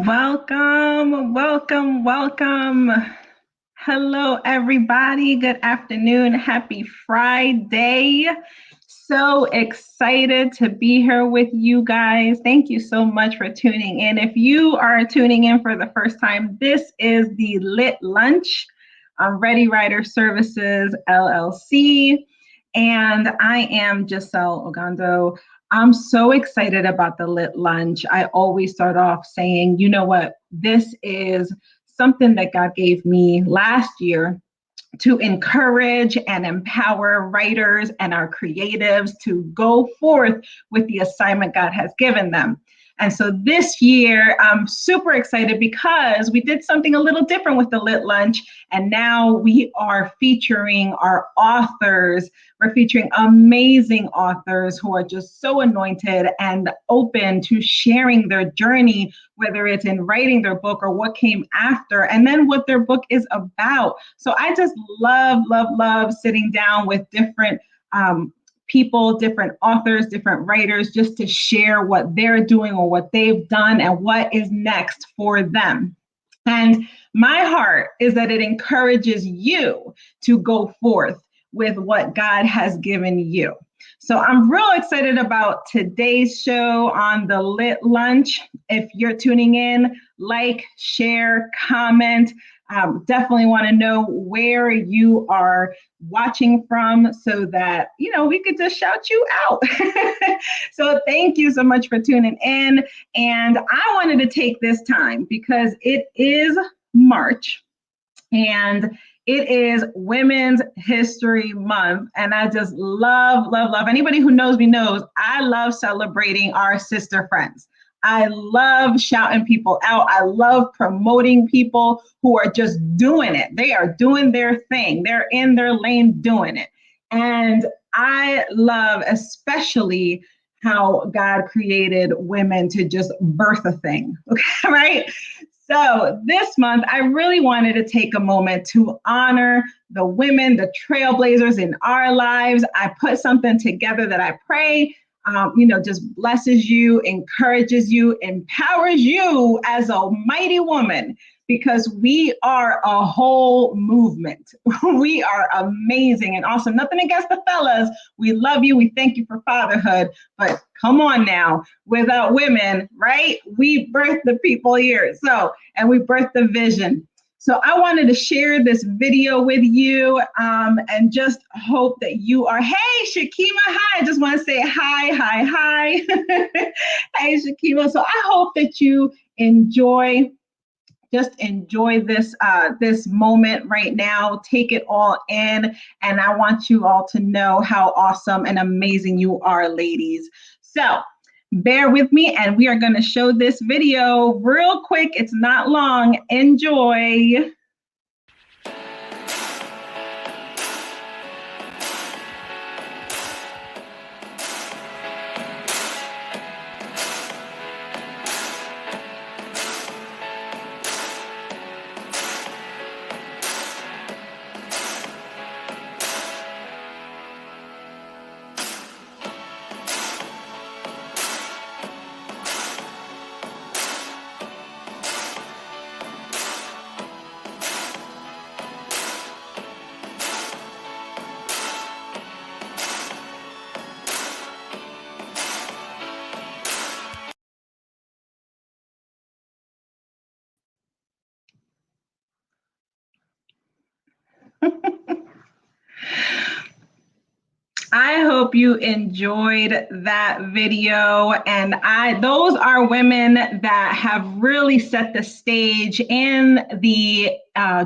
Welcome, welcome, welcome. Hello, everybody. Good afternoon. Happy Friday. So excited to be here with you guys. Thank you so much for tuning in. If you are tuning in for the first time, this is the Lit Lunch on Ready Writer Services LLC. And I am Giselle Ogando. I'm so excited about the Lit Lunch. I always start off saying, you know what, this is something that God gave me last year to encourage and empower writers and our creatives to go forth with the assignment God has given them. And so this year, I'm super excited because we did something a little different with the Lit Lunch. And now we are featuring our authors. We're featuring amazing authors who are just so anointed and open to sharing their journey, whether it's in writing their book or what came after, and then what their book is about. So I just love sitting down with different people, different authors, different writers, just to share what they're doing or what they've done and what is next for them. And my heart is that it encourages you to go forth with what God has given you. So I'm real excited about today's show on the Lit Lunch. If you're tuning in, like, share, comment. Definitely want to know where you are watching from so that, we could just shout you out. So thank you so much for tuning in. And I wanted to take this time because it is March and it is Women's History Month. And I just love. Anybody who knows me knows I love celebrating our sister friends. I love shouting people out. I love promoting people who are just doing it. They are doing their thing. They're in their lane doing it. And I love especially how God created women to just birth a thing, okay, right? So this month, I really wanted to take a moment to honor the women, the trailblazers in our lives. I put something together that I pray just blesses you, encourages you, empowers you as a mighty woman, because we are a whole movement. We are amazing and awesome. Nothing against the fellas. We love you. We thank you for fatherhood. But come on now, without women, right? We birthed the people here. And we birthed the vision. So I wanted to share this video with you and just hope that you are, hey, Shakima, hi. I just want to say hi. Hey, Shakima. So I hope that you enjoy this moment right now. Take it all in. And I want you all to know how awesome and amazing you are, ladies. So bear with me, and we are going to show this video real quick. It's not long. Enjoy. I hope you enjoyed that video. And those are women that have really set the stage in the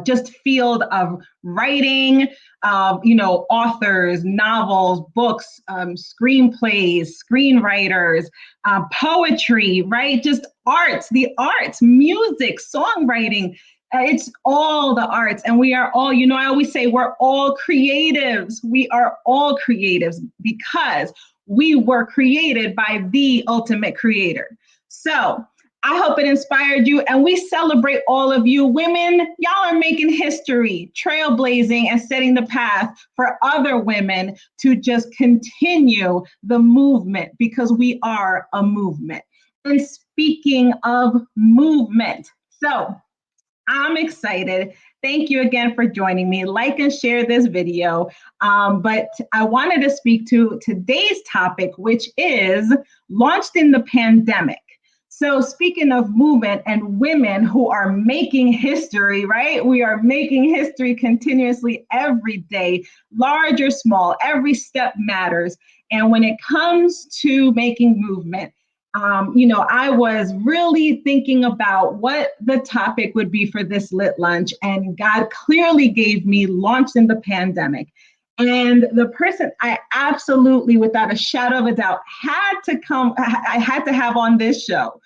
just field of writing, authors, novels, books, screenplays, screenwriters, poetry, right? Just the arts, music, songwriting. It's all the arts, and we are all, I always say we're all creatives. We are all creatives because we were created by the ultimate creator. So I hope it inspired you, and we celebrate all of you women. Y'all are making history, trailblazing, and setting the path for other women to just continue the movement, because we are a movement. And speaking of movement. So I'm excited. Thank you again for joining me. Like and share this video. But I wanted to speak to today's topic, which is launched in the pandemic. So speaking of movement and women who are making history, right? We are making history continuously every day, large or small, every step matters. And when it comes to making movement, I was really thinking about what the topic would be for this lit lunch, and God clearly gave me launched in the pandemic. And the person I absolutely, without a shadow of a doubt, I had to have on this show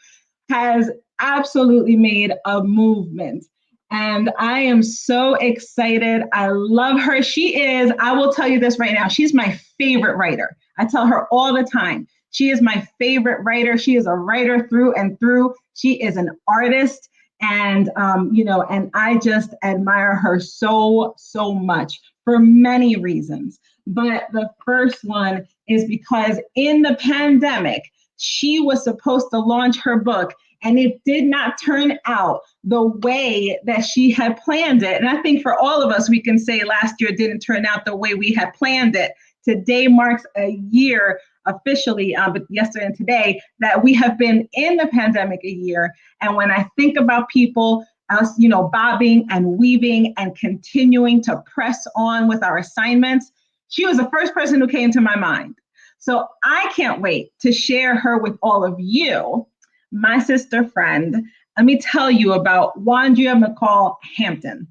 has absolutely made a movement. And I am so excited. I love her. I will tell you this right now, she's my favorite writer. I tell her all the time. She is my favorite writer. She is a writer through and through. She is an artist. And, and I just admire her so, so much for many reasons. But the first one is because in the pandemic, she was supposed to launch her book, and it did not turn out the way that she had planned it. And I think for all of us, we can say last year didn't turn out the way we had planned it. Today marks a year officially, but yesterday and today, that we have been in the pandemic a year. And when I think about people, us, bobbing and weaving and continuing to press on with our assignments, she was the first person who came to my mind. So I can't wait to share her with all of you, my sister friend. Let me tell you about Juandrea McCall-Hampton.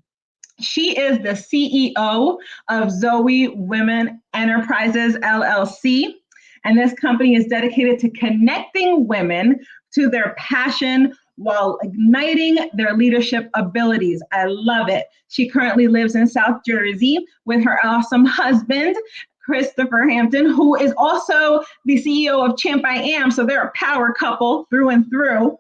She is the CEO of Zoe Women Enterprises Llc. And this company is dedicated to connecting women to their passion while igniting their leadership abilities. I love it. She currently lives in South Jersey with her awesome husband, Christopher Hampton, who is also the CEO of Champ I Am. So they're a power couple through and through.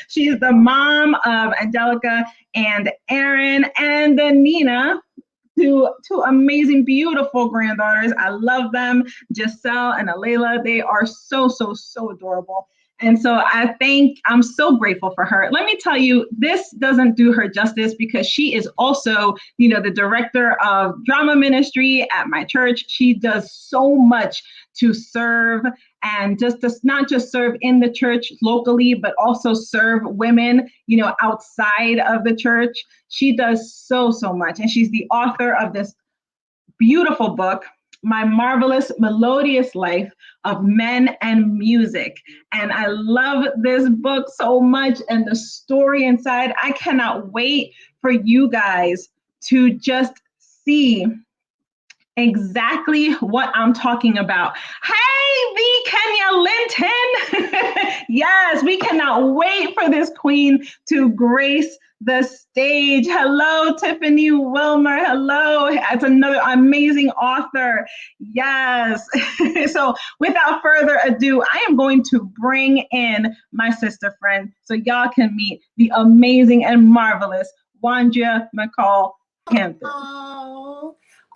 She's the mom of Angelica and Aaron and then Nina, two amazing, beautiful granddaughters. I love them, Giselle and Alayla. They are so, so, so adorable. And so I'm so grateful for her. Let me tell you, this doesn't do her justice because she is also, the director of drama ministry at my church. She does so much to serve and not just serve in the church locally, but also serve women, outside of the church. She does so, so much. And she's the author of this beautiful book, My Marvelous Melodious Life of Men and Music. And I love this book so much and the story inside. I cannot wait for you guys to just see exactly what I'm talking about. Hey, V. Kenya Linton. Yes, we cannot wait for this queen to grace the stage. Hello, Tiffany Wilmer. Hello. That's another amazing author. Yes. So without further ado, I am going to bring in my sister friend so y'all can meet the amazing and marvelous Juandrea McCall-Hampton.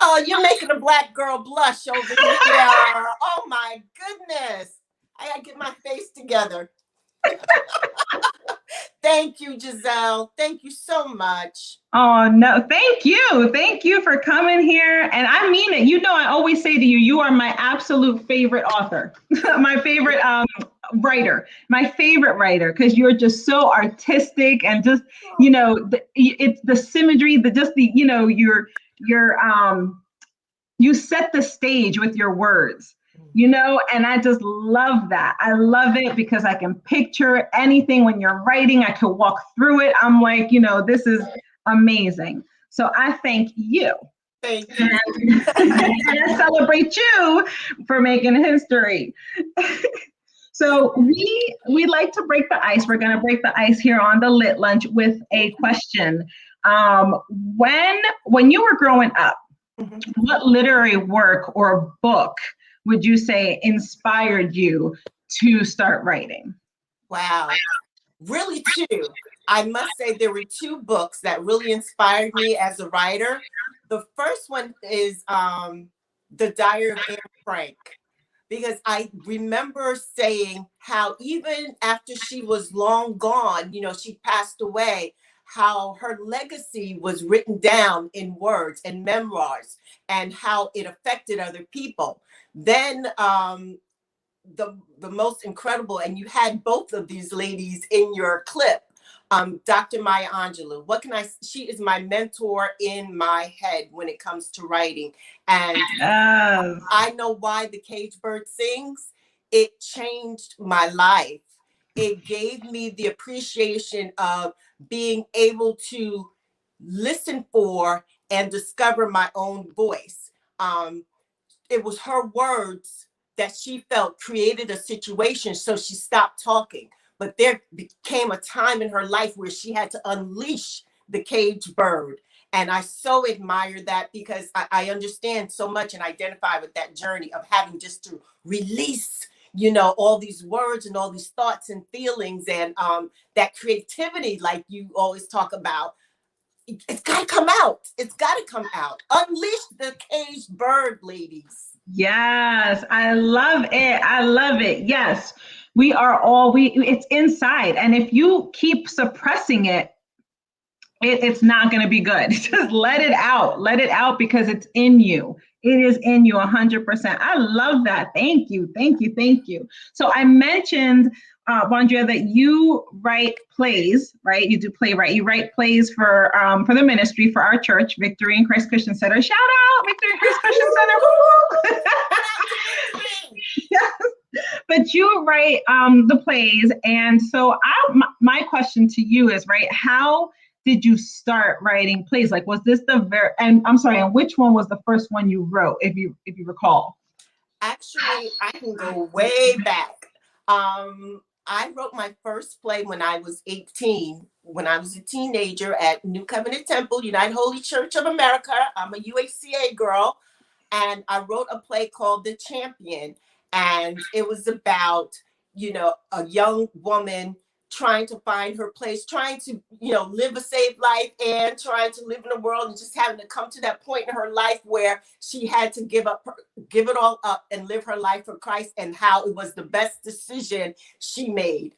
Oh, you're making a Black girl blush over here. Oh my goodness. I gotta get my face together. Thank you, Giselle. Thank you so much. Oh, no, thank you. Thank you for coming here. And I mean it. I always say to you, you are my absolute favorite author, my favorite writer, because you're just so artistic and just, it's the symmetry, you set the stage with your words. And I just love that. I love it because I can picture anything when you're writing. I could walk through it. I'm like, this is amazing. So I thank you. Thank you. And I celebrate you for making history. So we like to break the ice. We're going to break the ice here on the Lit Lunch with a question. When you were growing up, what literary work or book would you say inspired you to start writing? Wow. Really two. I must say there were two books that really inspired me as a writer. The first one is The Diary of Anne Frank, because I remember saying how even after she was long gone, she passed away, how her legacy was written down in words and memoirs and how it affected other people. Then the most incredible, and you had both of these ladies in your clip, Dr. Maya Angelou. She is my mentor in my head when it comes to writing. And Yes. I know why the cage bird sings. It changed my life. It gave me the appreciation of being able to listen for and discover my own voice. It was her words that she felt created a situation, so she stopped talking. But there became a time in her life where she had to unleash the caged bird. And I so admire that, because I understand so much and identify with that journey of having just to release, all these words and all these thoughts and feelings, and that creativity, like you always talk about. It's got to come out. It's got to come out. Unleash the caged bird, ladies. Yes, I love it. I love it. Yes, it's inside. And if you keep suppressing it, it's not going to be good. Just let it out. Let it out, because it's in you. It is in you 100%. I love that. Thank you. Thank you. Thank you. So I mentioned, Juandrea, that you write plays, right? You do playwright. You write plays for the ministry, for our church, Victory in Christ Christian Center. Shout out, Victory in Christ Christian Center. Yes. But you write the plays. And so my question to you is, right, how did you start writing plays? Like, was this and I'm sorry, and which one was the first one you wrote, if you recall? Actually, I can go way back. I wrote my first play when I was 18, when I was a teenager at New Covenant Temple, United Holy Church of America. I'm a UHCA girl. And I wrote a play called The Champion. And it was about, a young woman trying to find her place, trying to, live a saved life, and trying to live in the world, and just having to come to that point in her life where she had to give it all up and live her life for Christ, and how it was the best decision she made.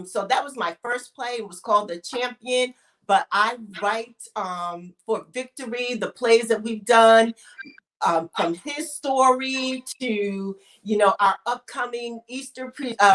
So that was my first play. It was called The Champion. But I write for Victory, the plays that we've done, from his story to, our upcoming Easter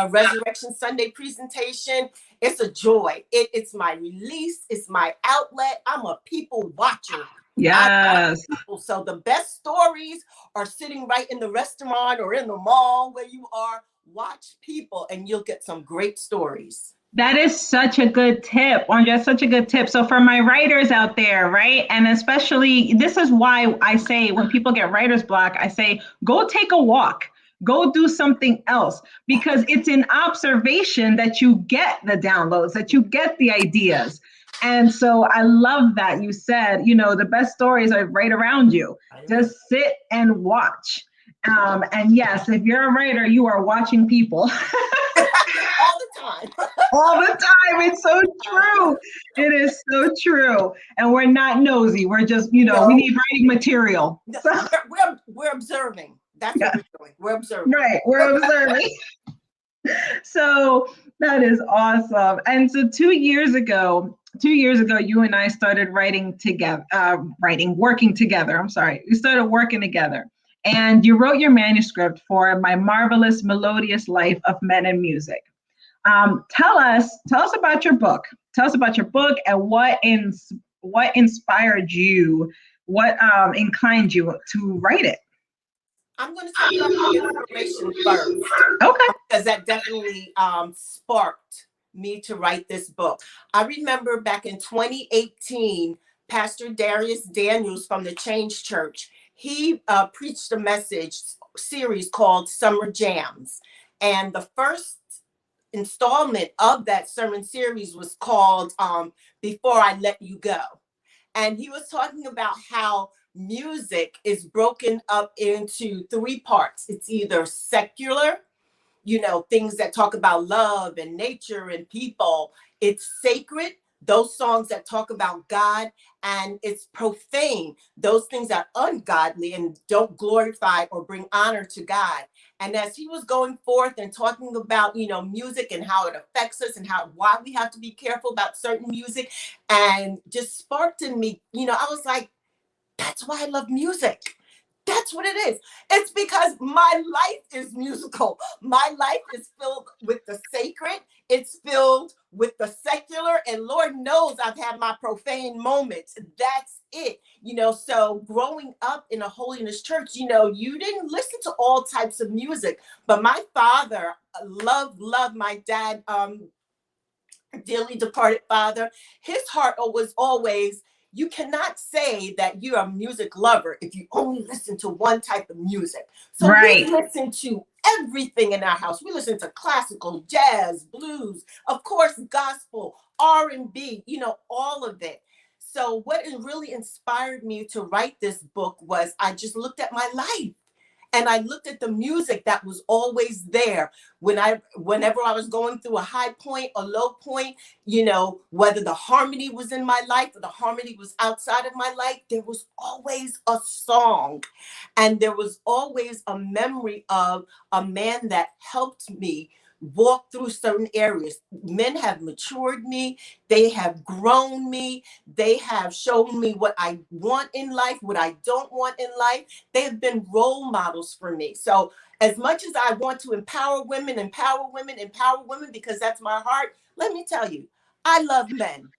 Resurrection Sunday presentation. It's a joy. It's my release. It's my outlet. I'm a people watcher. Yes. So the best stories are sitting right in the restaurant or in the mall where you are. Watch people and you'll get some great stories. That is such a good tip, Andrea, such a good tip. So for my writers out there, right? And especially, this is why I say when people get writer's block, I say, go take a walk, go do something else, because it's in observation that you get the downloads, that you get the ideas. And so I love that you said, the best stories are right around you. Just sit and watch. And yes, if you're a writer, you are watching people. All the time. All the time. It's so true. It is so true. And we're not nosy. We're just, we need writing material. So, we're observing. That's what we're doing. We're observing. Right. We're observing. So that is awesome. And so 2 years ago, you and I started working together. I'm sorry. We started working together. And you wrote your manuscript for My Marvelous Melodious Life of Men and Music. Tell us about your book. Tell us about your book and what inspired you, what inclined you to write it. I'm going to talk about the inspiration first. Okay. Because that definitely sparked me to write this book. I remember back in 2018, Pastor Darius Daniels from the Change Church, he preached a message series called Summer Jams. And the first installment of that sermon series was called Before I Let You Go. And he was talking about how music is broken up into 3 parts. It's either secular, things that talk about love and nature and people. It's sacred, those songs that talk about God. And it's profane, those things that are ungodly and don't glorify or bring honor to God. And as he was going forth and talking about, music and how it affects us and why we have to be careful about certain music, and just sparked in me, I was like, that's why I love music. That's what it is. It's because my life is musical. My life is filled with the sacred. It's filled with the secular. And Lord knows I've had my profane moments. That's it. So growing up in a holiness church, you didn't listen to all types of music. But my father loved my dad, dearly departed father. His heart was always, you cannot say that you're a music lover if you only listen to one type of music. So we listen to everything in our house. We listen to classical, jazz, blues, of course, gospel, R&B, all of it. So what really inspired me to write this book was I just looked at my life. And I looked at the music that was always there whenever I was going through a high point, a low point, whether the harmony was in my life or the harmony was outside of my life, there was always a song. And there was always a memory of a man that helped me walk through certain areas. Men have matured me. They have grown me. They have shown me what I want in life, what I don't want in life. They have been role models for me. So as much as I want to empower women, because that's my heart, let me tell you, I love men.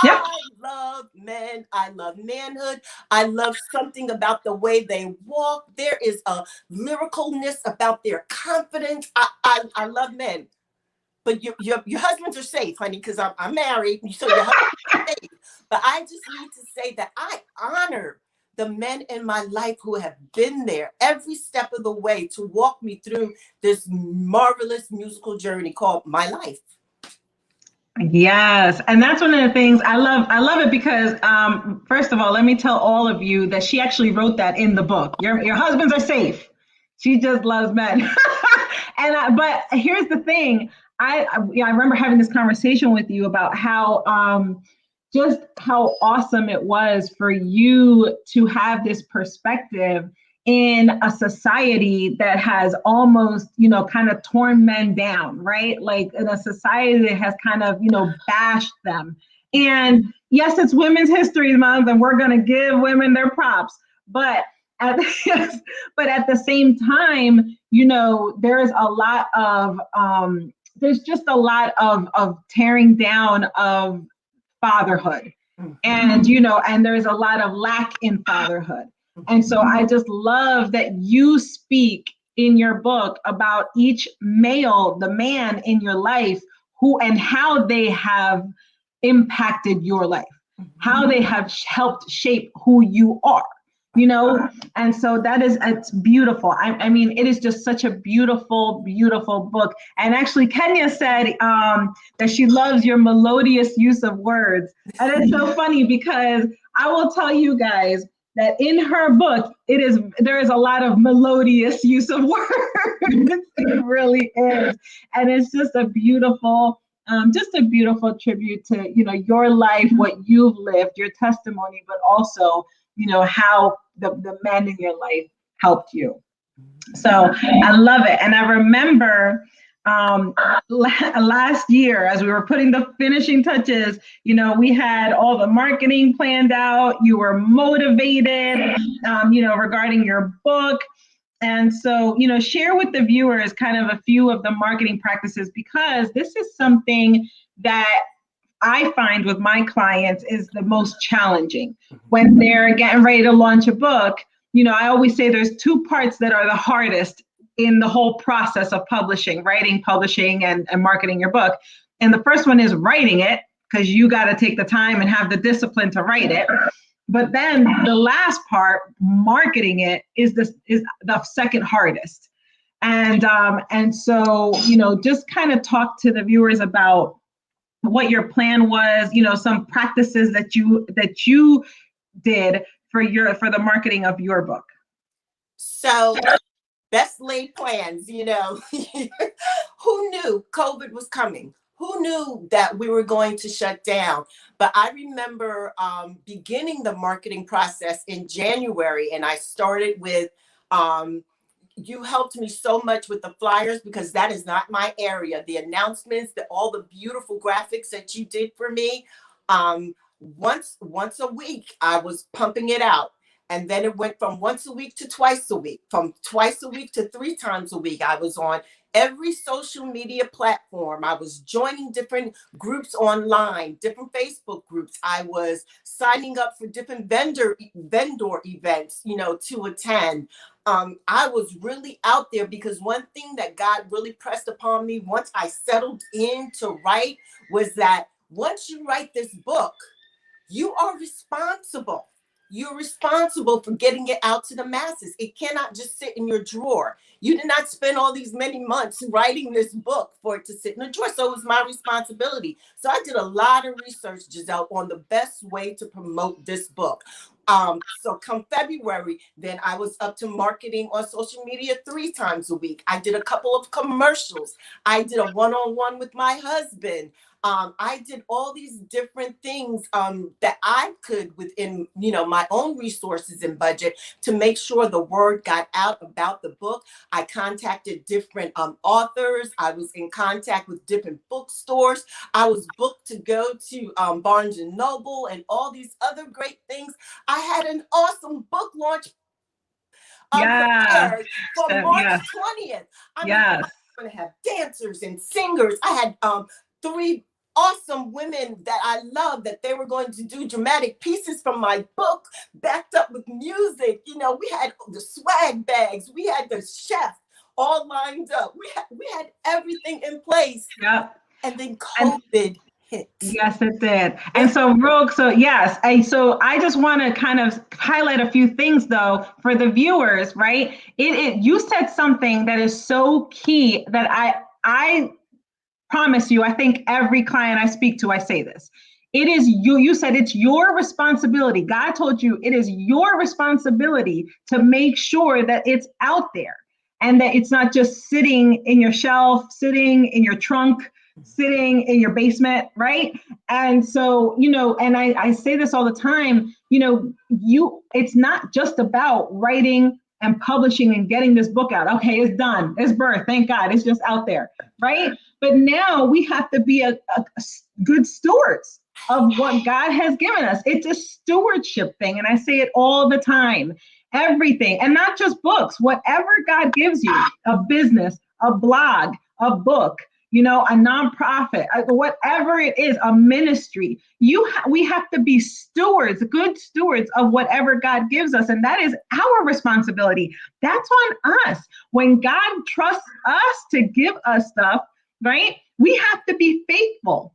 Yep. I love men. I love manhood. I love something about the way they walk. There is a lyricalness about their confidence. I love men. But your husbands are safe, honey, because I'm married. So your husbands are safe. But I just need to say that I honor the men in my life who have been there every step of the way to walk me through this marvelous musical journey called my life. Yes, and that's one of the things I love. I love it because, first of all, let me tell all of you that she actually wrote that in the book. Your husbands are safe. She just loves men. But here's the thing. I remember having this conversation with you about how just how awesome it was for you to have this perspective in a society that has almost, kind of torn men down, right? Like in a society that has kind of, bashed them. And yes, it's Women's History Month and we're going to give women their props. But at, but at the same time, there's a lot of, there's just a lot of tearing down of fatherhood. And, and there's a lot of lack in fatherhood. And so I just love that you speak in your book about each male, the man in your life, who and how they have impacted your life, how they have helped shape who you are. And so it's beautiful. I mean, it is just such a beautiful, beautiful book. And actually, Kenya said that she loves your melodious use of words. And it's so funny because I will tell you guys that in her book, there is a lot of melodious use of words. It really is. And it's just a beautiful tribute to, your life, what you've lived, your testimony, but also, how the men in your life helped you. So I love it. And I remember last year, as we were putting the finishing touches, we had all the marketing planned out. You were motivated, regarding your book. And so, share with the viewers kind of a few of the marketing practices, because this is something that I find with my clients is the most challenging when they're getting ready to launch a book. I always say there's two parts that are the hardest in the whole process of publishing, writing, publishing, and marketing your book. And the first one is writing it, because you got to take the time and have the discipline to write it. But then the last part, marketing it, is the second hardest. And so, just kind of talk to the viewers about what your plan was, some practices that you did for the marketing of your book. So best laid plans, who knew COVID was coming? Who knew that we were going to shut down? But I remember beginning the marketing process in January, and I started with you helped me so much with the flyers, because that is not my area. The announcements, all the beautiful graphics that you did for me. Once a week, I was pumping it out. And then it went from once a week to twice a week, from twice a week to 3 times a week. I was on every social media platform. I was joining different groups online, different Facebook groups. I was signing up for different vendor events, to attend. I was really out there, because one thing that God really pressed upon me once I settled in to write was that once you write this book, you are responsible. You're responsible for getting it out to the masses. It cannot just sit in your drawer. You did not spend all these many months writing this book for it to sit in a drawer. So it was my responsibility. So I did a lot of research, Giselle, on the best way to promote this book. So come February, then I was up to marketing on social media 3 times a week. I did a couple of commercials. I did a one-on-one with my husband. I did all these different things that I could within, my own resources and budget to make sure the word got out about the book. I contacted different authors. I was in contact with different bookstores. I was booked to go to Barnes and Noble and all these other great things. I had an awesome book launch prepared for March 20th. I mean, I'm going to have dancers and singers. I had 3 awesome women that I love, that they were going to do dramatic pieces from my book backed up with music. We had the swag bags, we had the chef all lined up. We had everything in place. Yeah. And then COVID hit. Yes, it did. And so yes. So I just want to kind of highlight a few things though for the viewers, right? You said something that is so key that I promise you, I think every client I speak to, I say this. It is you said it's your responsibility. God told you it is your responsibility to make sure that it's out there and that it's not just sitting in your shelf, sitting in your trunk, sitting in your basement, right? And so, and I say this all the time, it's not just about writing and publishing and getting this book out. Okay, it's done. It's birth. Thank God. It's just out there, right? But now we have to be a good stewards of what God has given us. It's a stewardship thing. And I say it all the time, everything, and not just books, whatever God gives you, a business, a blog, a book, a nonprofit, whatever it is, a ministry, we have to be stewards, good stewards of whatever God gives us. And that is our responsibility. That's on us. When God trusts us to give us stuff, right? We have to be faithful.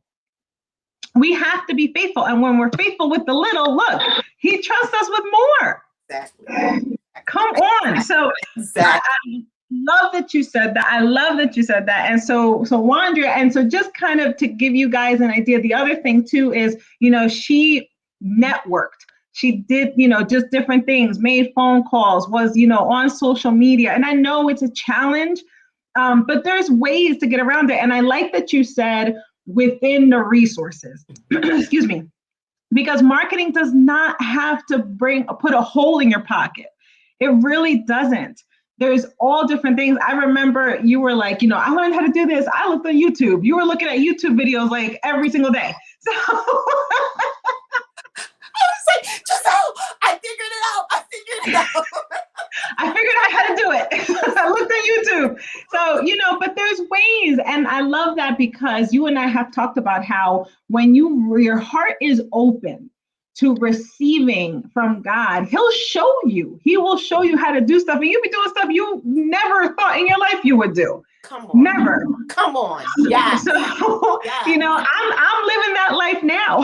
We have to be faithful. And when we're faithful with the little, look, he trusts us with more. Exactly. Come on. So exactly. I love that you said that. I love that you said that. And so Juandrea, and so just kind of to give you guys an idea, the other thing too is, she networked. She did, just different things, made phone calls, was, on social media. And I know it's a challenge, but there's ways to get around it. And I like that you said within the resources, excuse me, because marketing does not have to put a hole in your pocket. It really doesn't. There's all different things. I remember you were like, I learned how to do this. I looked on YouTube. You were looking at YouTube videos like every single day. So I was like, Giselle, I figured it out. I figured out how to do it. I looked at YouTube. So, but there's ways. And I love that because you and I have talked about how when your heart is open to receiving from God, he will show you how to do stuff. And you'll be doing stuff you never thought in your life you would do. Come on. Never. Come on. Yeah. So, I'm living that life now.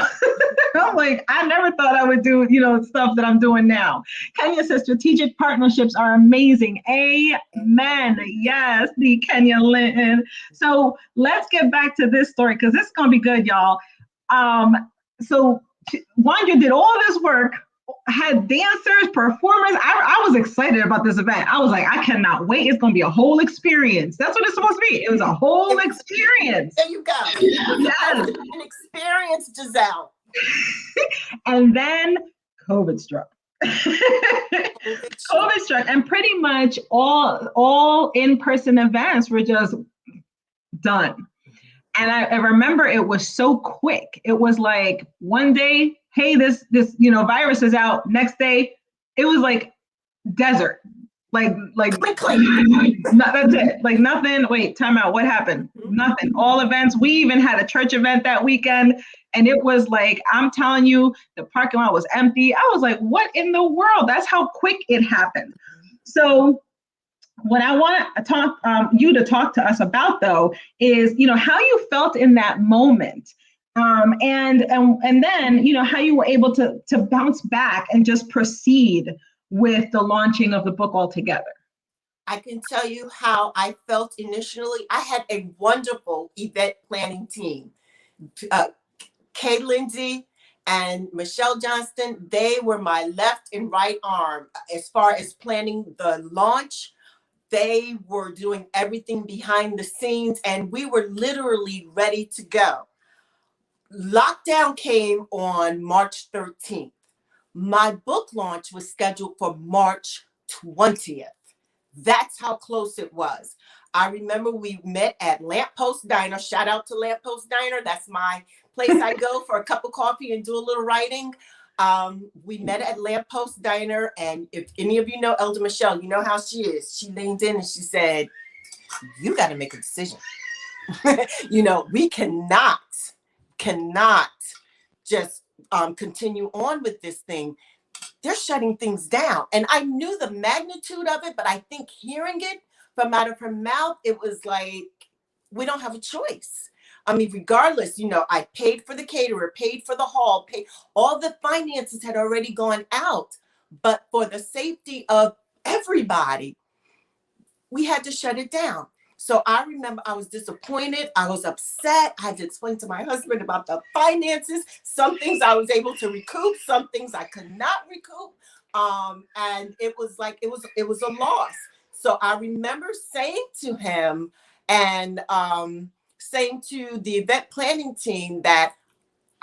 I'm like, I never thought I would do, stuff that I'm doing now. Kenya says strategic partnerships are amazing. Amen. Yes, the Kenya Linton. So let's get back to this story because this is going to be good, y'all. So Wandria did all this work, had dancers, performers. I was excited about this event. I was like, I cannot wait. It's going to be a whole experience. That's what it's supposed to be. It was a whole experience. There you go. Yes. An experience, Giselle. And then COVID struck. COVID struck. COVID struck, and pretty much all in-person events were just done. And I remember it was so quick. It was like one day, hey, this virus is out. Next day, it was like desert. Like Click, click. that's it. Like nothing. Wait, time out. What happened? Nothing. All events. We even had a church event that weekend, and it was like, I'm telling you, the parking lot was empty. I was like, what in the world? That's how quick it happened. So what I want to talk you to talk to us about, though, is how you felt in that moment, and then how you were able to bounce back and just proceed with the launching of the book altogether. I can tell you how I felt initially. I had a wonderful event planning team. Kay Lindsay and Michelle Johnston, they were my left and right arm as far as planning the launch. They were doing everything behind the scenes, and we were literally ready to go. Lockdown came on March 13th. My book launch was scheduled for March 20th. That's how close it was. I remember we met at Lamppost Diner. Shout out to Lamppost Diner. That's my place I go for a cup of coffee and do a little writing. We met at Lamppost Diner, and if any of you know Elder Michelle, you know how she is. She leaned in and she said, you got to make a decision. We cannot just continue on with this thing. They're shutting things down. And I knew the magnitude of it, but I think hearing it from out of her mouth, it was like, we don't have a choice. I mean, regardless, I paid for the caterer, paid for the hall, paid, all the finances had already gone out. But for the safety of everybody, we had to shut it down. So I remember I was disappointed. I was upset. I had to explain to my husband about the finances. Some things I was able to recoup, some things I could not recoup. And it was like, it was a loss. So I remember saying to him and saying to the event planning team that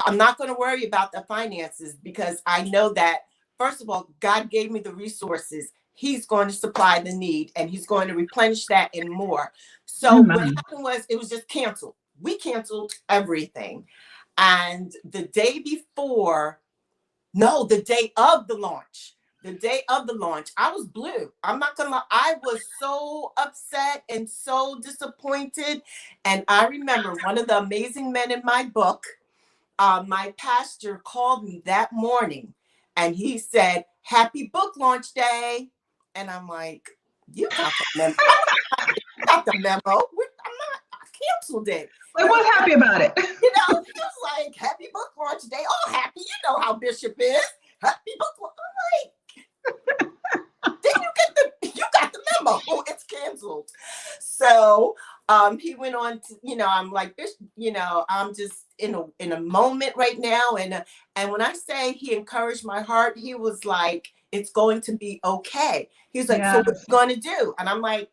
I'm not going to worry about the finances, because I know that, first of all, God gave me the resources. He's going to supply the need, and he's going to replenish that and more. So what happened was, it was just canceled. We canceled everything. And the day of the launch, I was blue. I'm not going to lie. I was so upset and so disappointed. And I remember one of the amazing men in my book, my pastor, called me that morning, and he said, happy book launch day. And I'm like, you got the memo. Got the memo. I canceled it. I was happy about it. He was like, happy book launch day. Oh, happy. You know how Bishop is. Happy book launch. I'm like, then you got the memo. It's canceled. So he went on to, I'm like, I'm just in a moment right now. And when I say he encouraged my heart, he was like, it's going to be okay. He was like, so what are you going to do? And I'm like,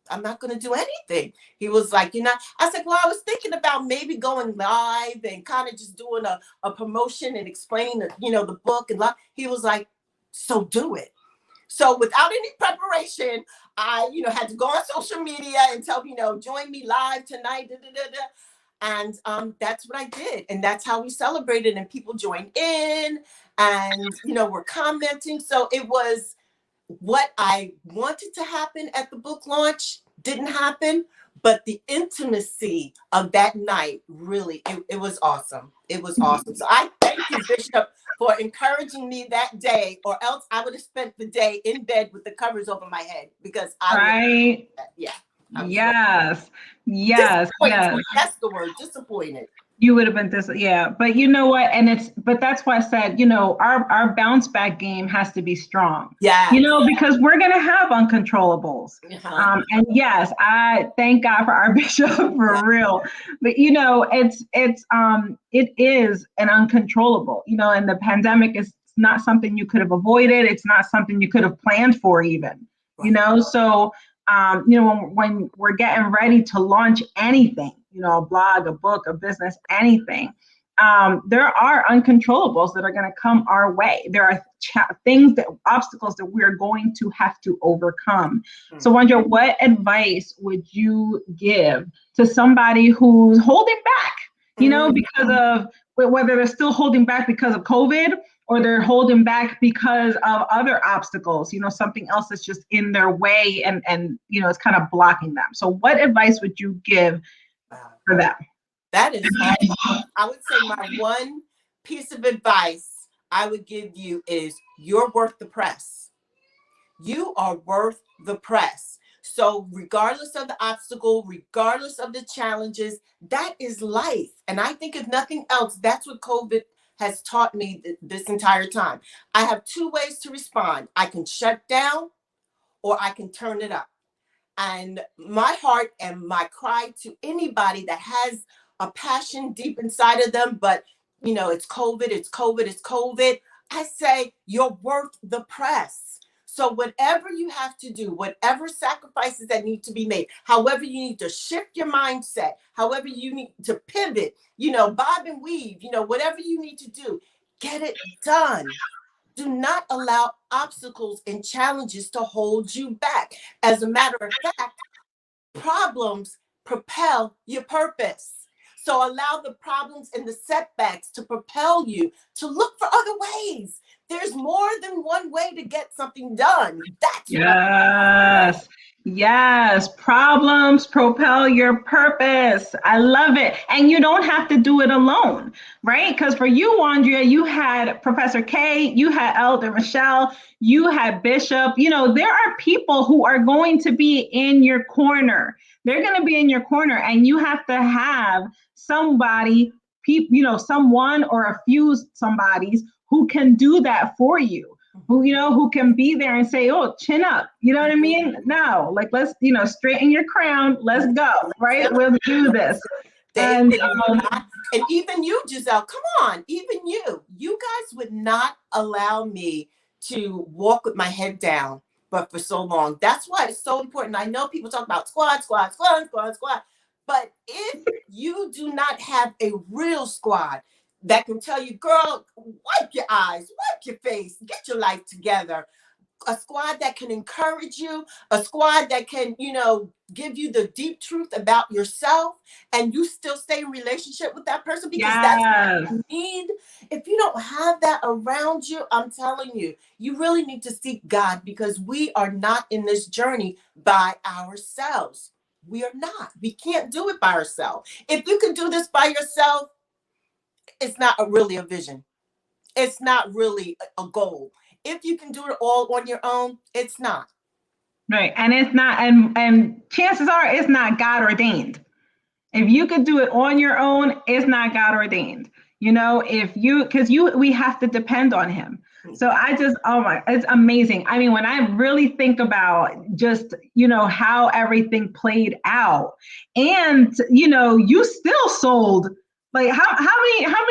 I'm not going to do anything. He was like, I said, well, I was thinking about maybe going live and kind of just doing a promotion and explaining the book and live. He was like, so do it. So without any preparation, I, had to go on social media and tell, join me live tonight. Da, da, da, da. And that's what I did. And that's how we celebrated, and people joined in and, were commenting. So it was what I wanted to happen at the book launch didn't happen, but the intimacy of that night, really, it was awesome. It was awesome. So I thank you, Bishop, for encouraging me that day, or else I would have spent the day in bed with the covers over my head, because I Yes. That's the word, disappointed. You would have been but you know what? But that's why I said, our bounce back game has to be strong. Yeah. Because we're going to have uncontrollables. And yes, I thank God for our bishop for real. But it is an uncontrollable, and the pandemic is not something you could have avoided. It's not something you could have planned for even, so when we're getting ready to launch anything, a blog, a book, a business, anything, there are uncontrollables that are going to come our way. There are things that obstacles that we're going to have to overcome. So, Wandria, what advice would you give to somebody who's holding back? Because of whether they're still holding back because of COVID or they're holding back because of other obstacles, something else that's just in their way and it's kind of blocking them. So what advice would you give for them? That is awesome. I would say my one piece of advice I would give you is you're worth the press. You are worth the press. So regardless of the obstacle, regardless of the challenges, that is life. And I think if nothing else, that's what COVID has taught me this entire time. I have two ways to respond. I can shut down or I can turn it up. And my heart and my cry to anybody that has a passion deep inside of them, but it's COVID, it's COVID, it's COVID. I say you're worth the press. So whatever you have to do, whatever sacrifices that need to be made, however you need to shift your mindset, however you need to pivot, bob and weave, whatever you need to do, get it done. Do not allow obstacles and challenges to hold you back. As a matter of fact, problems propel your purpose. So allow the problems and the setbacks to propel you to look for other ways. There's more than one way to get something done. That's yes. Yes, problems propel your purpose. I love it. And you don't have to do it alone, right? Because for you, Juandrea, you had Professor K, you had Elder Michelle, you had Bishop. There are people who are going to be in your corner. They're going to be in your corner, and you have to have somebody, someone or a few somebodies who can do that for you. Who can be there and say, oh, chin up. You know what I mean? No, let's, straighten your crown. Let's go, right? We'll do this. And even you, Giselle, come on, even you guys would not allow me to walk with my head down, but for so long. That's why it's so important. I know people talk about squad. But if you do not have a real squad that can tell you, girl, wipe your eyes, wipe your face, get your life together, a squad that can encourage you, a squad that can, give you the deep truth about yourself, and you still stay in relationship with that person because that's what you need. If you don't have that around you, I'm telling you, you really need to seek God, because we are not in this journey by ourselves. We are not. We can't do it by ourselves. If you can do this by yourself, it's not really a vision. It's not really a goal. If you can do it all on your own, it's not. Right. And it's not, and chances are it's not God ordained. If you could do it on your own, it's not God ordained. Because we have to depend on him. So it's amazing. I mean, when I really think about just, how everything played out, and, you still sold. Like how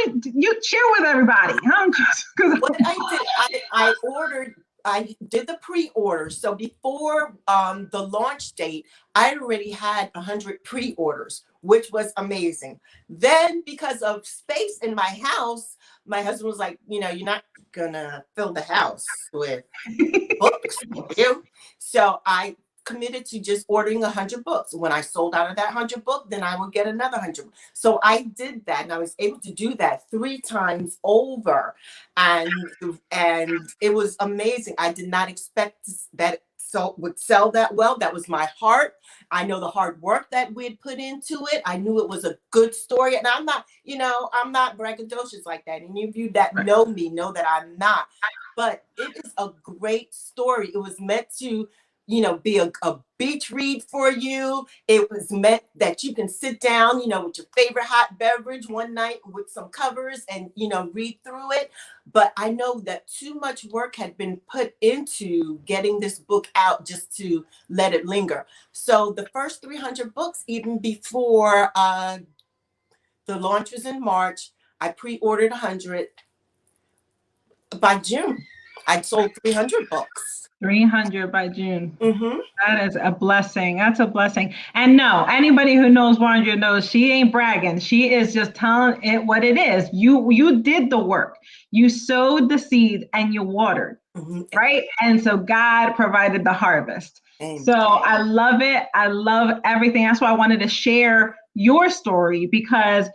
many you share with everybody? What I did, I did the pre-order. So before the launch date, I already had 100 pre-orders, which was amazing. Then because of space in my house, my husband was like, you're not gonna fill the house with books, you. So I committed to just ordering 100 books. When I sold out of that 100 book, then I would get another 100. So I did that, and I was able to do that 3 times over, and it was amazing. I did not expect that would sell that well. That was my heart. I know the hard work that we had put into it. I knew it was a good story, and I'm not braggadocious like that. Any of you that know me know that I'm not. But it is a great story. It was meant to be a beach read for you. It was meant that you can sit down, with your favorite hot beverage one night with some covers and, read through it. But I know that too much work had been put into getting this book out just to let it linger. So the first 300 books, even before the launch was in March, I pre-ordered 100. By June, I sold 300 books. 300 by June. Mm-hmm. That is a blessing. That's a blessing. And no, anybody who knows Wandria knows she ain't bragging. She is just telling it what it is. You did the work. You sowed the seed and you watered, Mm-hmm. right? And so God provided the harvest. Amen. So I love it. I love everything. That's why I wanted to share your story, because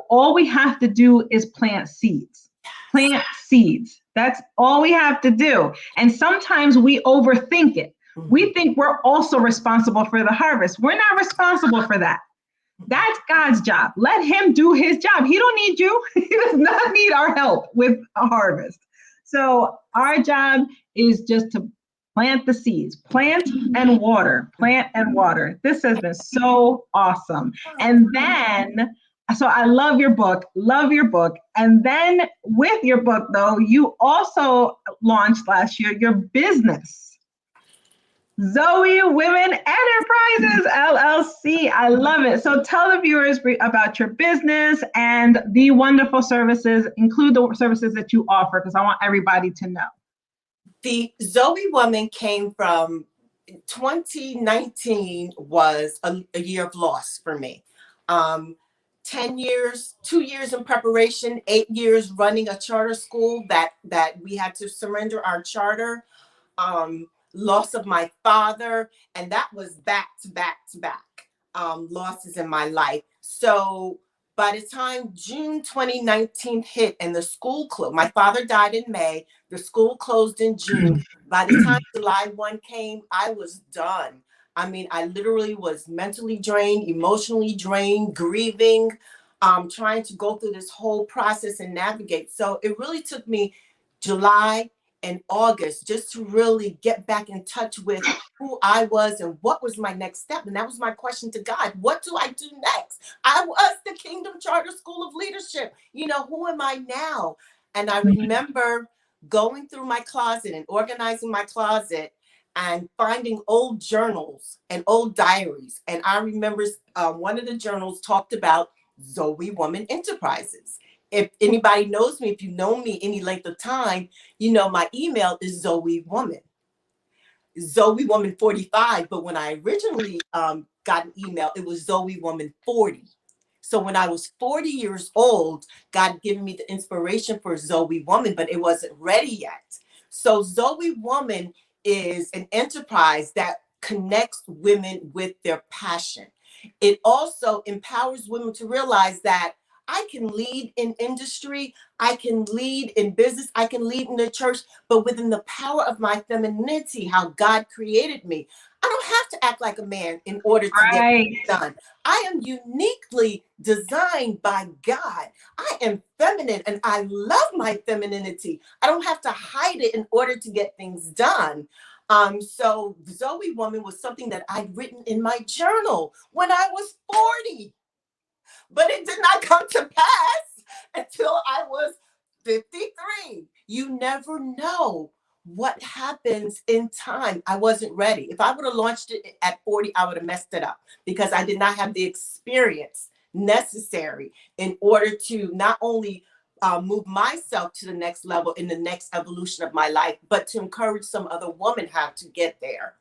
all we have to do is plant seeds. Plant seeds. That's all we have to do. And sometimes we overthink it. We think we're also responsible for the harvest. We're not responsible for that. That's God's job. Let him do his job. He don't need you. He does not need our help with a harvest. So our job is just to plant the seeds, plant and water, plant and water. This has been so awesome. And then, so I love your book, love your book. And then with your book, though, you also launched last year your business. Zoe Women Enterprises Llc. I love it. So tell the viewers about your business and the wonderful services, include the services that you offer, because I want everybody to know. The Zoe Woman came from 2019 was a year of loss for me. 10 years, 2 years in preparation, 8 years running a charter school that we had to surrender our charter. Loss of my father, and that was back to back to back losses in my life. So by the time June 2019 hit and the school closed, my father died in May, the school closed in June. By the time July 1 came, I was done. I mean, I literally was mentally drained, emotionally drained, grieving, trying to go through this whole process and navigate. So it really took me July and August just to really get back in touch with who I was and what was my next step. And that was my question to God. What do I do next? I was the Kingdom Charter School of Leadership. Who am I now? And I remember going through my closet and organizing my closet and finding old journals and old diaries. And I remember one of the journals talked about Zoe Women Enterprises. If anybody knows me, if you know me any length of time, my email is Zoe Woman 45. But when I originally got an email, it was Zoe Woman 40. So when I was 40 years old, God gave me the inspiration for Zoe Woman, but it wasn't ready yet. So Zoe Woman is an enterprise that connects women with their passion. It also empowers women to realize that I can lead in industry, I can lead in business, I can lead in the church, but within the power of my femininity, how God created me. I don't have to act like a man in order to get it done. I am uniquely designed by God. I am feminine and I love my femininity. I don't have to hide it in order to get things done. So Zoe Woman was something that I'd written in my journal when I was 40. But it did not come to pass until I was 53. You never know what happens in time. I wasn't ready. If I would have launched it at 40, I would have messed it up because I did not have the experience necessary in order to not only move myself to the next level in the next evolution of my life, but to encourage some other woman how to get there.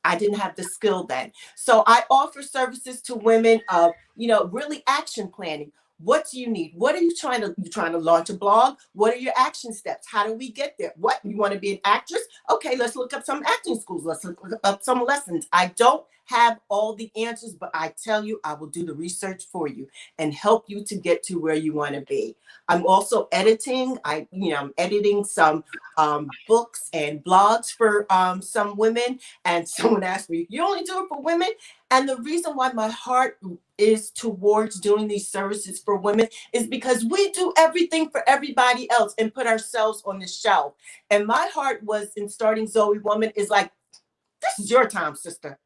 I didn't have the skill then. So I offer services to women of, really action planning. What do you need? What are you trying to launch a blog? What are your action steps? How do we get there? What, you want to be an actress? Okay, let's look up some acting schools. Let's look up some lessons. I don't have all the answers, but I tell you, I will do the research for you and help you to get to where you want to be. I'm also editing. I'm editing some books and blogs for some women. And someone asked me, you only do it for women? And the reason why my heart is towards doing these services for women is because we do everything for everybody else and put ourselves on the shelf. And my heart was in starting Zoe Woman is like, this is your time, sister.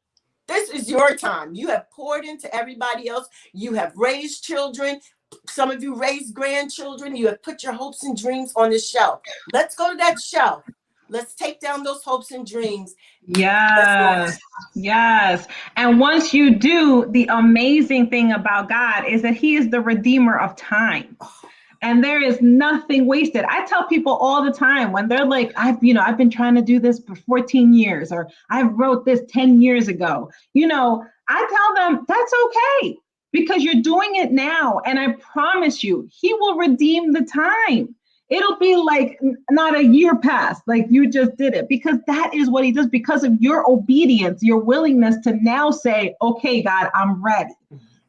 This is your time. You have poured into everybody else. You have raised children. Some of you raised grandchildren. You have put your hopes and dreams on the shelf. Let's go to that shelf. Let's take down those hopes and dreams. Yes. Yes. And once you do, the amazing thing about God is that he is the redeemer of time. And there is nothing wasted. I tell people all the time when they're like, I've been trying to do this for 14 years, or I wrote this 10 years ago. I tell them that's okay because you're doing it now. And I promise you, he will redeem the time. It'll be like not a year past, like you just did it, because that is what he does because of your obedience, your willingness to now say, okay, God, I'm ready.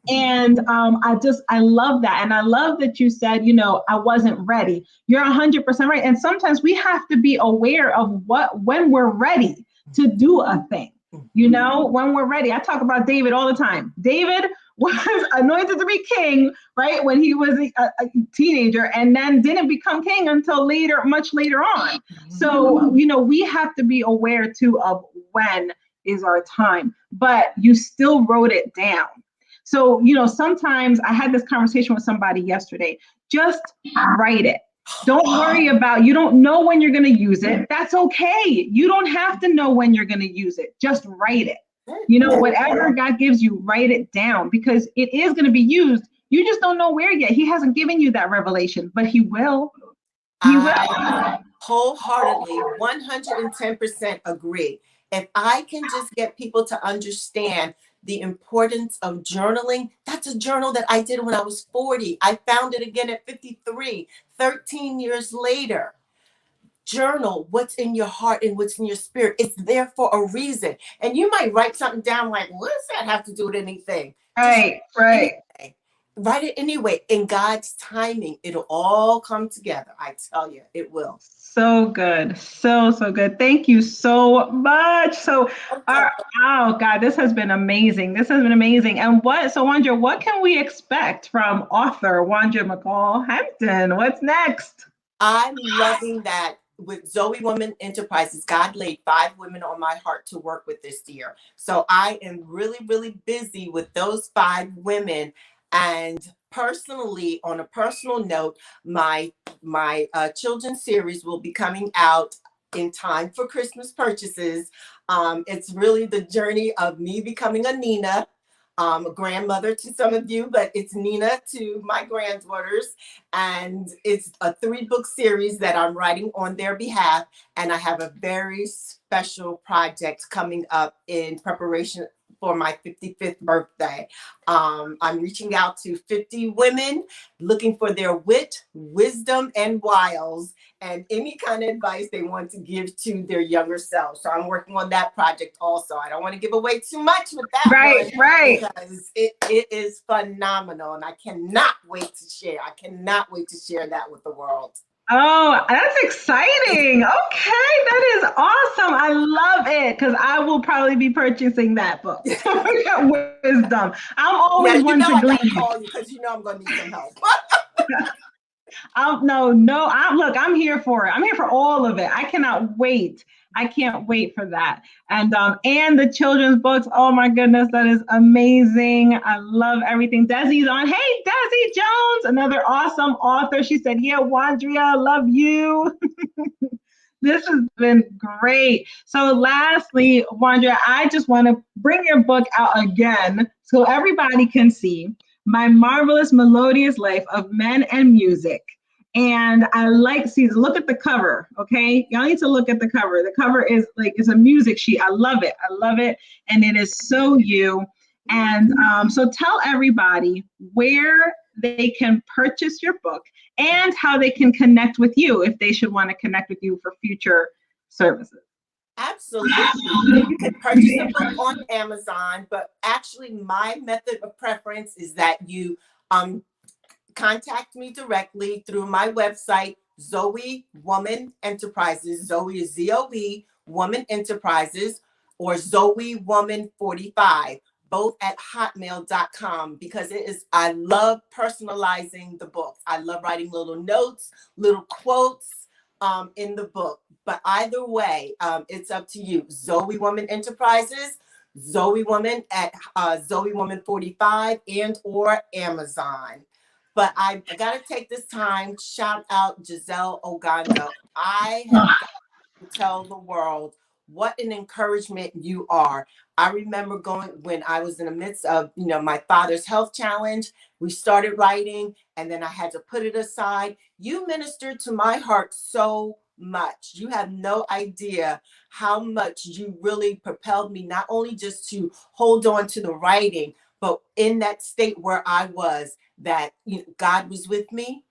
And I love that. And I love that you said, I wasn't ready. You're 100% right. And sometimes we have to be aware of when we're ready to do a thing, when we're ready. I talk about David all the time. David was anointed to be king, right, when he was a teenager, and then didn't become king until later, much later on. So, we have to be aware too of when is our time, but you still wrote it down. So, sometimes I had this conversation with somebody yesterday. Just write it. Don't worry about, you don't know when you're going to use it. That's okay. You don't have to know when you're going to use it. Just write it. Whatever God gives you, write it down because it is going to be used. You just don't know where yet. He hasn't given you that revelation, but he will. He will. I wholeheartedly 110% agree. If I can just get people to understand the importance of journaling, that's a journal that I did when I was 40. I found it again at 53, 13 years later. Journal what's in your heart and what's in your spirit. It's there for a reason. And you might write something down like, what does that have to do with anything? Right. Anyway. Write it anyway. In God's timing, it'll all come together. I tell you, it will. So good. So good. Thank you so much. So, oh God, this has been amazing. And Wandria, what can we expect from author Wandria McCall-Hampton? What's next? I'm loving that with Zoe Women Enterprises. God laid 5 women on my heart to work with this year. So I am really, really busy with those 5 women. And personally, on a personal note, my children's series will be coming out in time for Christmas purchases. It's really the journey of me becoming a Nina, a grandmother to some of you, but it's Nina to my granddaughters. And it's a 3-book series that I'm writing on their behalf. And I have a very special project coming up in preparation for my 55th birthday. I'm reaching out to 50 women looking for their wit, wisdom, and wiles, and any kind of advice they want to give to their younger selves. So I'm working on that project also. I don't want to give away too much with that one. Right. Because it is phenomenal, and I cannot wait to share. I cannot wait to share that with the world. Oh, that's exciting. Okay, that is awesome. I love it because I will probably be purchasing that book. Wisdom. I'm always one to glean. I gotta call you because I'm going to need some help. I'm here for it. I'm here for all of it. I cannot wait. I can't wait for that. And the children's books. Oh my goodness, that is amazing. I love everything. Desi's on. Hey, Desi Jones, another awesome author. She said, "Yeah, Juandrea, I love you." This has been great. So lastly, Juandrea, I just want to bring your book out again so everybody can see My Marvelous Melodious Life of Men and Music. And look at the cover, okay? Y'all need to look at the cover. The cover is it's a music sheet. I love it. I love it. And it is so you. And so tell everybody where they can purchase your book and how they can connect with you if they should want to connect with you for future services. Absolutely. You can purchase the book on Amazon, but actually my method of preference is that you contact me directly through my website, Zoe Women Enterprises. Zoe is ZOE Woman Enterprises, or Zoe Woman 45, both at hotmail.com, because I love personalizing the books. I love writing little notes, little quotes in the book. But either way, it's up to you. Zoe Women Enterprises, Zoe Woman at Zoe Woman 45, and or Amazon. But I got to take this time, shout out Giselle Ogando. I have got to tell the world what an encouragement you are. I remember going when I was in the midst of, my father's health challenge. We started writing and then I had to put it aside. You ministered to my heart so much. You have no idea how much you really propelled me, not only just to hold on to the writing, but in that state where I was, that God was with me.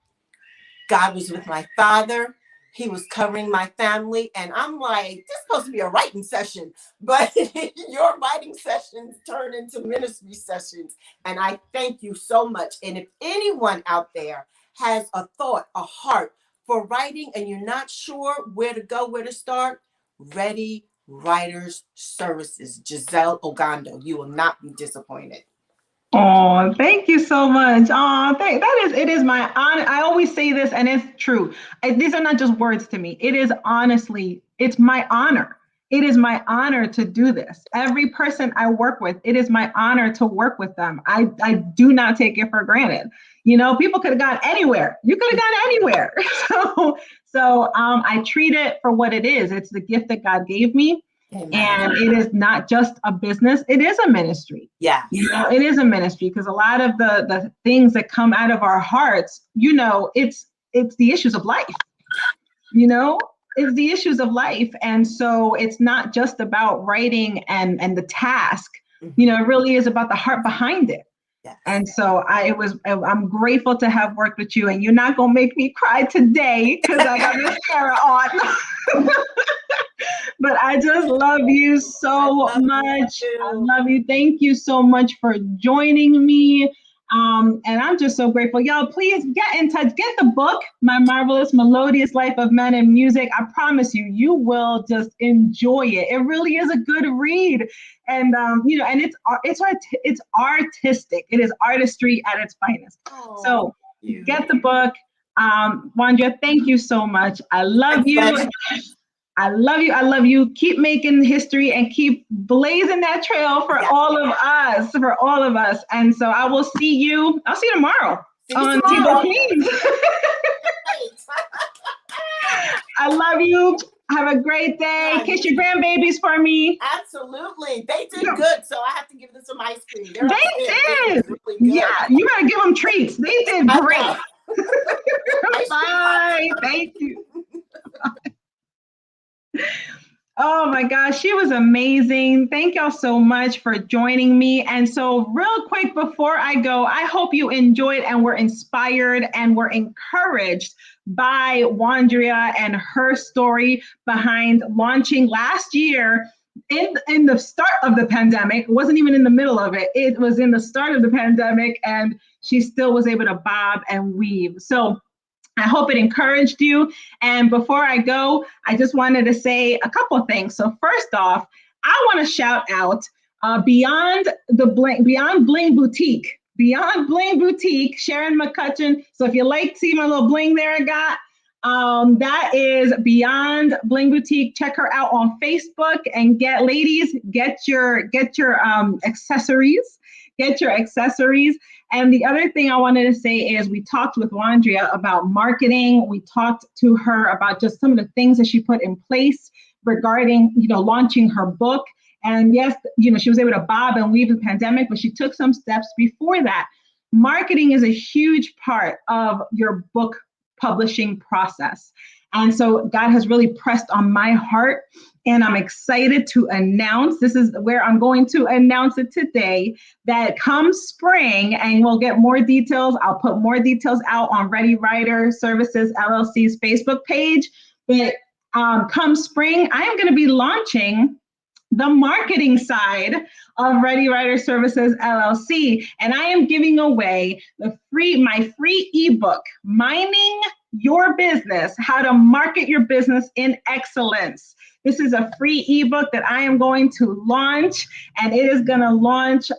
God was with my father. He was covering my family. And I'm like, this is supposed to be a writing session, but your writing sessions turn into ministry sessions. And I thank you so much. And if anyone out there has a thought, a heart for writing, and you're not sure where to go, where to start, Ready Writers Services, Giselle Ogando. You will not be disappointed. Oh, thank you so much. Oh, it is my honor. I always say this, and it's true. These are not just words to me. It is honestly, it's my honor. It is my honor to do this. Every person I work with, it is my honor to work with them. I do not take it for granted. People could have gone anywhere. You could have gone anywhere. So I treat it for what it is. It's the gift that God gave me. Amen. And it is not just a business, it is a ministry. Yeah. It is a ministry because a lot of the things that come out of our hearts, it's the issues of life. It's the issues of life. And so it's not just about writing and the task. It really is about the heart behind it. Yes. And so I'm grateful to have worked with you, and you're not going to make me cry today because I got mascara on. But I just love you so much. I love you. Thank you so much for joining me. And I'm just so grateful. Y'all, please get in touch. Get the book, My Marvelous Melodious Life of Men in Music. I promise you, you will just enjoy it. It really is a good read. And, and it's artistic. It is artistry at its finest. Oh, so get the book. Juandrea, thank you so much. I love you. I love you. I love you. Keep making history and keep blazing that trail for all of us, And so I'll see you tomorrow on Table Queens. I love you. Have a great day. Kiss your grandbabies for me. Absolutely. They did good, so I have to give them some ice cream. They did. Really good. Yeah, you gotta give them treats. They did great. Bye. Thank you. Oh my gosh, she was amazing. Thank y'all so much for joining me. And so real quick before I go, I hope you enjoyed and were inspired and were encouraged by Juandrea and her story behind launching last year in the start of the pandemic. It wasn't even in the middle of it. It was in the start of the pandemic, and she still was able to bob and weave. So I hope it encouraged you. And before I go, I just wanted to say a couple of things. So first off, I want to shout out Beyond Bling Boutique. Beyond Bling Boutique, Sharon McCutcheon. So if you like to see my little bling there I got, that is Beyond Bling Boutique. Check her out on Facebook and get your accessories. Get your accessories. And the other thing I wanted to say is we talked with Juandrea about marketing. We talked to her about just some of the things that she put in place regarding, launching her book. And yes, she was able to bob and weave the pandemic, but she took some steps before that. Marketing is a huge part of your book publishing process. And so God has really pressed on my heart, and I'm excited to announce, this is where I'm going to announce it today, that come spring, and we'll get more details. I'll put more details out on Ready Writer Services LLC's Facebook page. But come spring, I am going to be launching the marketing side of Ready Writer Services LLC, and I am giving away my free ebook, Mining Your Business: How to Market Your Business in Excellence. This is a free ebook that I am going to launch, and it is going to launch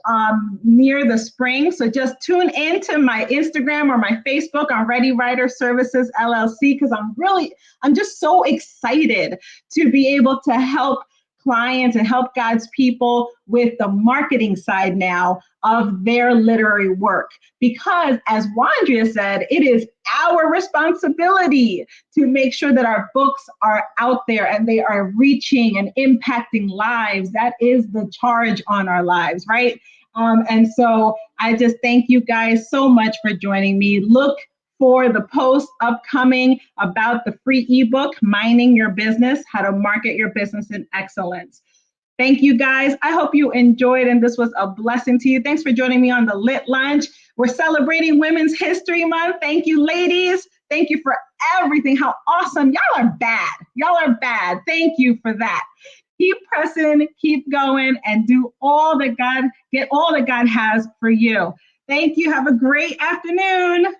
near the spring. So just tune into my Instagram or my Facebook on Ready Writer Services LLC, because I'm just so excited to be able to help clients and help God's people with the marketing side now of their literary work. Because as Juandrea said, it is our responsibility to make sure that our books are out there and they are reaching and impacting lives. That is the charge on our lives, right? And so I just thank you guys so much for joining me. Look for the post upcoming about the free ebook, Mining Your Business, How to Market Your Business in Excellence. Thank you guys. I hope you enjoyed and this was a blessing to you. Thanks for joining me on the Lit Lunch. We're celebrating Women's History Month. Thank you, ladies. Thank you for everything. How awesome. Y'all are bad. Y'all are bad. Thank you for that. Keep pressing, keep going, and do all that God, get all that God has for you. Thank you. Have a great afternoon.